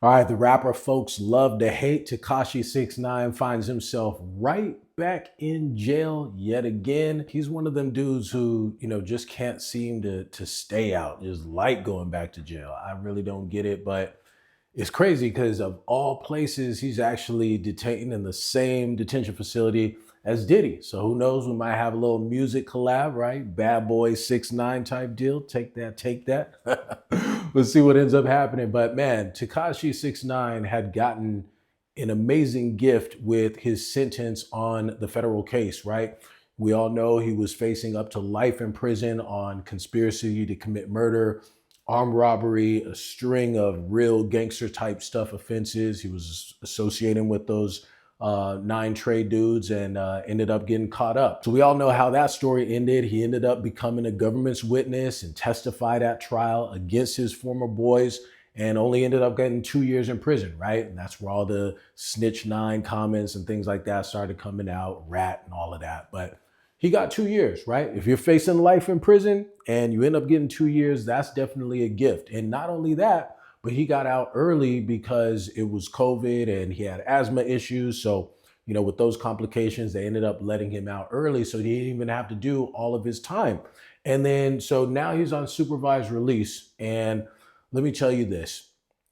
All right, the rapper folks love to hate. Tekashi 6ix9ine finds himself right back in jail yet again. He's one of them dudes who, just can't seem to stay out. Just like going back to jail. I really don't get it, but it's crazy because of all places, he's actually detained in the same detention facility as Diddy. So who knows? We might have a little music collab, right? Bad boy 6ix9ine type deal. Take that, take that. We'll see what ends up happening. But man, Tekashi 6ix9ine had gotten an amazing gift with his sentence on the federal case, right? We all know he was facing up to life in prison on conspiracy to commit murder, armed robbery, a string of real gangster type stuff offenses. He was associating with those 9 trade dudes and ended up getting caught up. So we all know how that story ended. He ended up becoming a government's witness and testified at trial against his former boys and only ended up getting 2 years in prison, right? And that's where all the snitch 9 comments and things like that started coming out, rat and all of that. But he got 2 years, right? If you're facing life in prison and you end up getting 2 years, that's definitely a gift. And not only that, but he got out early because it was COVID and he had asthma issues. So, with those complications, they ended up letting him out early. So he didn't even have to do all of his time. And then, so now he's on supervised release. And let me tell you this,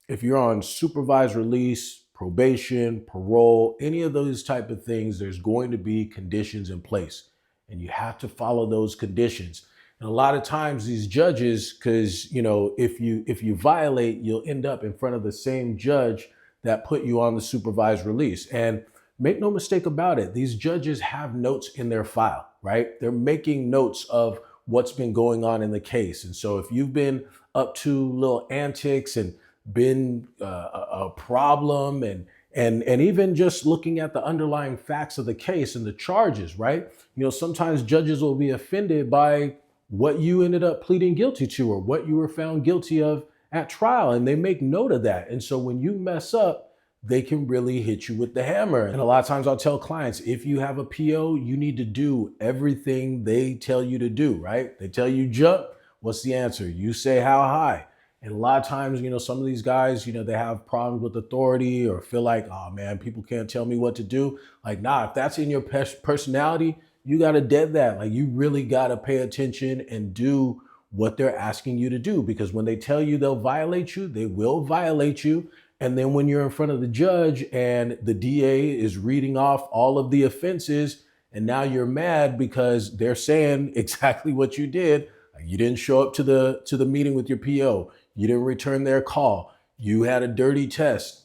if you're on supervised release, probation, parole, any of those type of things, there's going to be conditions in place and you have to follow those conditions. And a lot of times these judges, because if you violate, you'll end up in front of the same judge that put you on the supervised release. And make no mistake about it, these judges have notes in their file, right? They're making notes of what's been going on in the case. And so if you've been up to little antics and been a problem and even just looking at the underlying facts of the case and the charges, right? Sometimes judges will be offended by what you ended up pleading guilty to or what you were found guilty of at trial. And they make note of that. And so when you mess up, they can really hit you with the hammer. And a lot of times I'll tell clients, if you have a PO, you need to do everything they tell you to do, right? They tell you jump, what's the answer? You say how high. And a lot of times, some of these guys, they have problems with authority or feel like, oh man, people can't tell me what to do. Like, nah, if that's in your personality, you got to dead that. Like, you really got to pay attention and do what they're asking you to do, because when they tell you they'll violate you, they will violate you. And then when you're in front of the judge and the DA is reading off all of the offenses, and now you're mad because they're saying exactly what you did. You didn't show up to the meeting with your PO. You didn't return their call. You had a dirty test.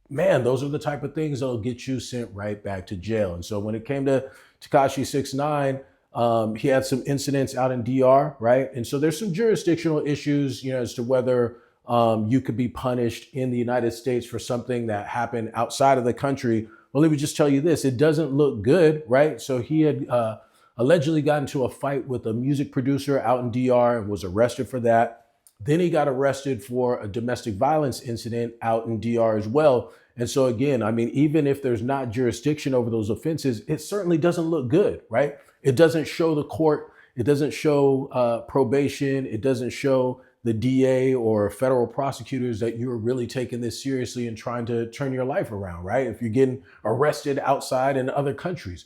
Man, those are the type of things that'll get you sent right back to jail. And so when it came to Tekashi 6ix9ine, he had some incidents out in DR, right? And so there's some jurisdictional issues, as to whether you could be punished in the United States for something that happened outside of the country. Well, let me just tell you this, it doesn't look good, right? So he had allegedly got into a fight with a music producer out in DR and was arrested for that. Then he got arrested for a domestic violence incident out in DR as well. And so again, even if there's not jurisdiction over those offenses, it certainly doesn't look good, right? It doesn't show the court, it doesn't show probation, it doesn't show the DA or federal prosecutors that you're really taking this seriously and trying to turn your life around, right? If you're getting arrested outside in other countries.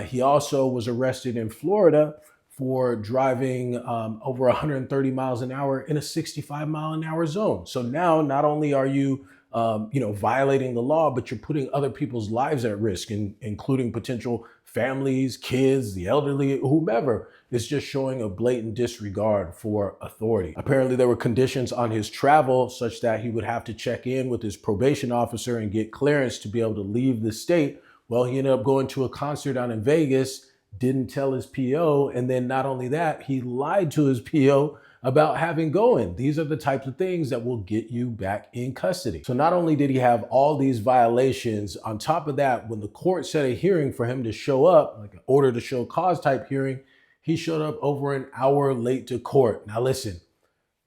He also was arrested in Florida for driving over 130 miles an hour in a 65-mile-an-hour zone. So now not only are you violating the law, but you're putting other people's lives at risk, including potential families, kids, the elderly, whomever. It's just showing a blatant disregard for authority. Apparently there were conditions on his travel such that he would have to check in with his probation officer and get clearance to be able to leave the state. Well, he ended up going to a concert down in Vegas, didn't tell his PO, and then not only that, he lied to his PO about having going. These are the types of things that will get you back in custody. So not only did he have all these violations, on top of that, when the court set a hearing for him to show up, like an order to show cause type hearing, he showed up over an hour late to court. Now listen,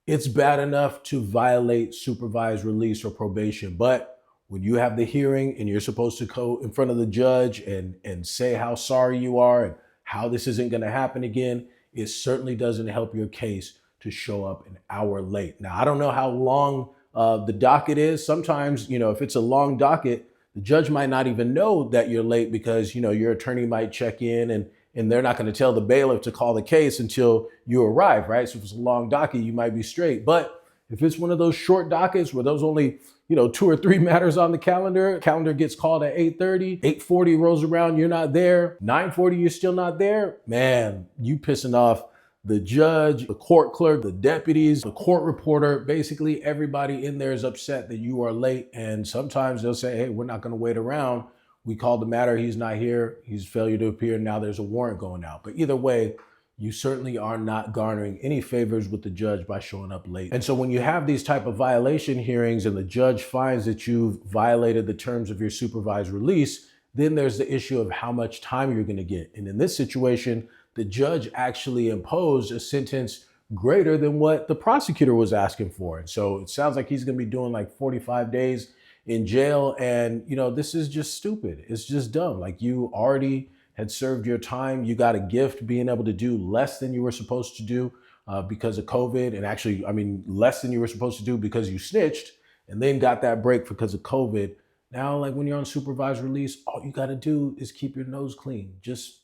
it's bad enough to violate supervised release or probation, but when you have the hearing and you're supposed to go in front of the judge and say how sorry you are and how this isn't going to happen again, it certainly doesn't help your case to show up an hour late. Now, I don't know how long the docket is. Sometimes, if it's a long docket, the judge might not even know that you're late because, your attorney might check in and they're not going to tell the bailiff to call the case until you arrive, right? So if it's a long docket, you might be straight. But if it's one of those short dockets where those only, 2 or 3 matters on the calendar gets called at 8:30, 8:40 rolls around, you're not there, 9:40, you're still not there, man, you pissing off the judge, the court clerk, the deputies, the court reporter. Basically everybody in there is upset that you are late. And sometimes they'll say, hey, we're not going to wait around. We called the matter. He's not here. He's failure to appear. Now there's a warrant going out. But either way, you certainly are not garnering any favors with the judge by showing up late. And so when you have these type of violation hearings and the judge finds that you've violated the terms of your supervised release, then there's the issue of how much time you're going to get. And in this situation, the judge actually imposed a sentence greater than what the prosecutor was asking for. And so it sounds like he's going to be doing like 45 days in jail. And, this is just stupid. It's just dumb. Like, you already had served your time. You got a gift being able to do less than you were supposed to do because of COVID. And actually, less than you were supposed to do because you snitched and then got that break because of COVID. Now, like, when you're on supervised release, all you got to do is keep your nose clean. Just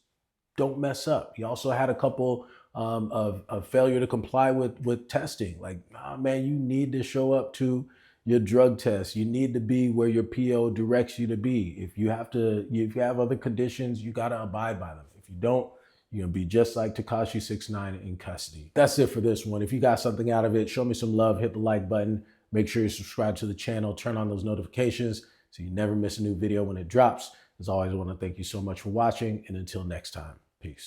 don't mess up. He also had a couple of failure to comply with testing. Like, man, you need to show up to your drug test. You need to be where your PO directs you to be. If you have other conditions, you got to abide by them. If you don't, you're going to be just like Tekashi 6ix9ine in custody. That's it for this one. If you got something out of it, show me some love, hit the like button. Make sure you subscribe to the channel, turn on those notifications so you never miss a new video when it drops. As always, I want to thank you so much for watching, and until next time, peace.